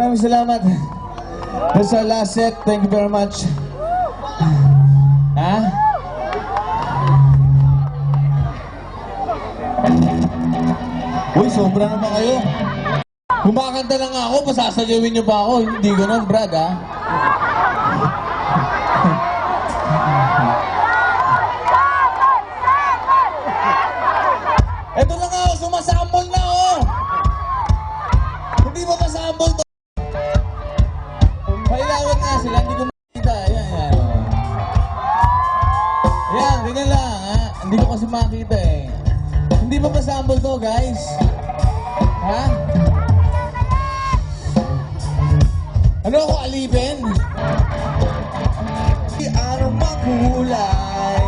Maraming salamat. That's our last set. Thank you very much. Ha? Uy, sobra naman kayo. Kumakanta na nga ako, pasasayawin niyo pa ako. Hindi ganun, Brad, ha? Eto na nga ako, sumasambol na ako. Hindi ba masambol to? Pailawat nga sila, hindi ko makita. Ayan, ayan. Ayan, ganyan lang, ha? Hindi ko kasi makita, eh. Hindi ba masambol to, guys? Ha? Ano ako, alipin? Ano mang kulay,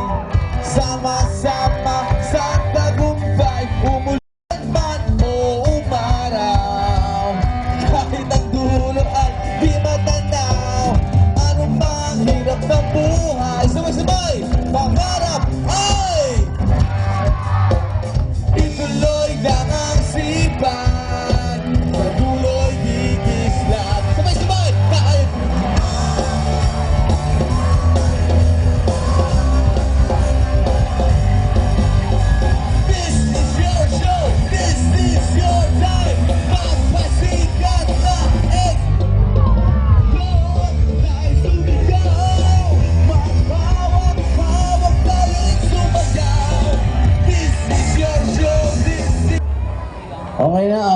sama-sama sa tagumpay, umulan man o umaraw, kahit ang dulo ay di matanaw, ano mang hirap ng buhay, sabay-sabay, pangarap ay ituloy lang ang sipag, sa dulo'y gigis-lag, sabay-sabay, kahit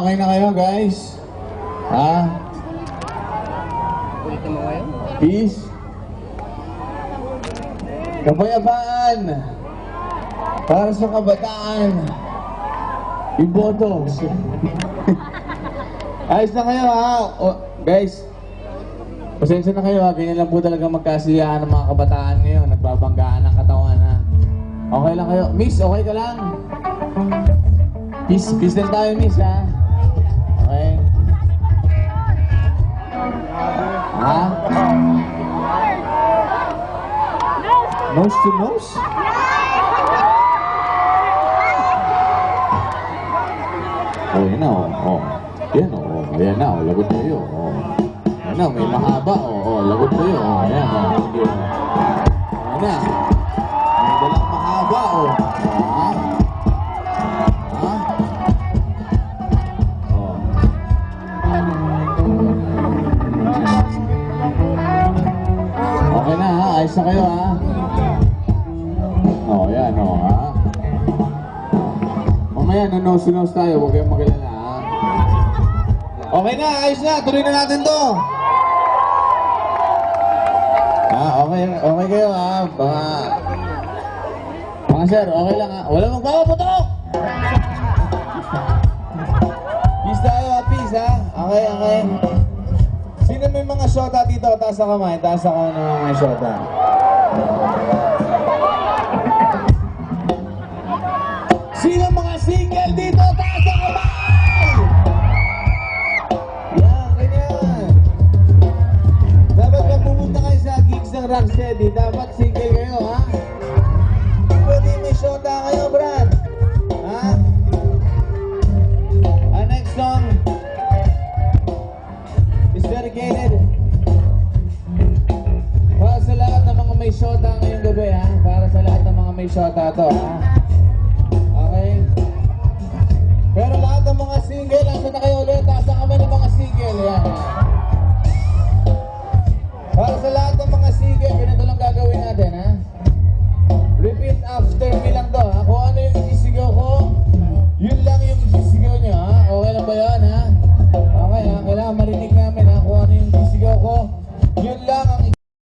okay na kayo, guys? Ha? Peace? Kapayapaan para sa kabataan. Iboto. Ayos na kayo, ha? Guys, pasensya na kayo, ha? Ganyan lang po talaga magkasiyaan ng mga kabataan ngayon. Nagbabanggaan ang katawan, ha? Okay lang kayo. Miss, okay ka lang? Peace din tayo, miss, ha? Okay. Ha? Nose to nose? Oh, yan na, oh. Yan, oh. Ayan na, oh. Lagot tayo, oh. Ayan na, may mahaba, oh. Lagot tayo, oh. Ayan, oh. Ayan na. May dalang mahaba, oh. Ha? Okay na, ha? Ayos na kayo, ha? Oh, yan, oh, ha? Mamaya, nose-to-nose tayo. Huwag kayong magalala, ha? Okay na, ayos na. Tuloy na natin to. Okay kayo, ha? Mga sir, okay lang, ha? Wala magpapaputok! Peace tayo, ha? Peace, ha? Okay. Sino may mga shota dito? Taas na kamay. Taas na kamay ng mga shota. Sino mga single dito? Taas na kamay! Yan, ganyan. Dapat pag pumunta kayo sa gigs ng Rocksteady, dapat single kayo, ha? Pwede may shota kayo, Brad. Ha? Our next song is dedicated para sa lahat ng mga may shota ngayong gabi, ha? Para sa lahat ng mga may shota to, ha?